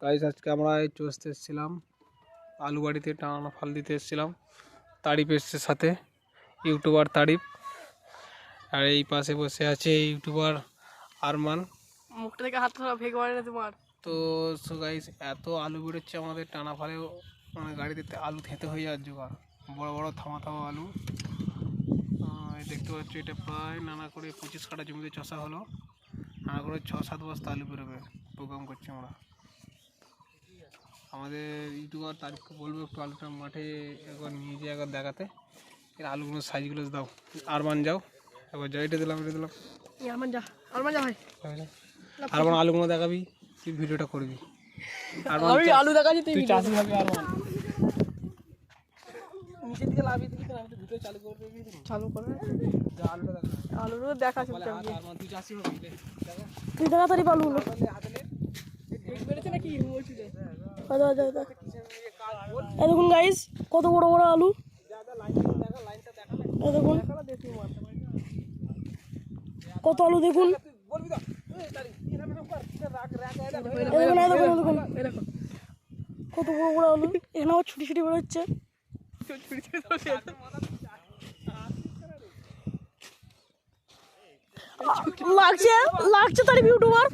Guys আজকে আমরা এই চষতে এসেছিলাম, আলু বাড়িতে টানানো ফাল দিতে এসেছিলাম। তারিফ এসছে সাথে, ইউটিউবার তারিফ। আর এই পাশে বসে আছে ইউটিউবার আরমান। মুখটা থেকে হাত ধরা ভেঙে মারে না তোমার। তো সো গাইস এত আলু বেরোচ্ছে আমাদের টানা ফালেও, মানে গাড়িতে আলু খেতে হয়ে যাওয়ার জোগাড়। বড় বড় থামা থামা আলু দেখতে পাচ্ছ। এটা প্রায় নানা করে 25 কাঠা জমিতে চষা হলো। নানা করে 6-7 বস্তা আলু বেরোবে প্রোগ্রাম করছি আমরা। আমাদের ইউটিউবার তারিখকে বলবো একটু আলুটা মাঠে একবার নিয়ে যেয়ে একবার দেখাতে। এর আলুগুলো সাইজগুলো দাও। আরমান যাও একবার, যাও। এটা দিলাম, এটা দিলাম। আরমান যা, আরমান যা ভাই। আরমান আলুগুলো দেখাবি, তুই ভিডিওটা করবি। আমি আলু দেখাচ্ছি, তুই চাষি হবি। আরমান নিচের দিকে লাভি দিকে আমি তো ভিডিও চালু করে দিবি। চালু করে যা আলুটা দেখা। আলুগুলো দেখাচ্ছি। আরমান তুই চাষি হবি, তুই দেখা তারি আলুগুলো হাতে নে। ঠিক বেড়েছে নাকি বলছি রে। এই দেখুন গাইস, কত বড় বড় আলু। এই দেখুন কত আলু, দেখুন। কত বড় বড় আলু। এখানে আবার ছুটি ছুটি বেরোচ্ছে। লাগছে লাগছে তার ইউটিউবার।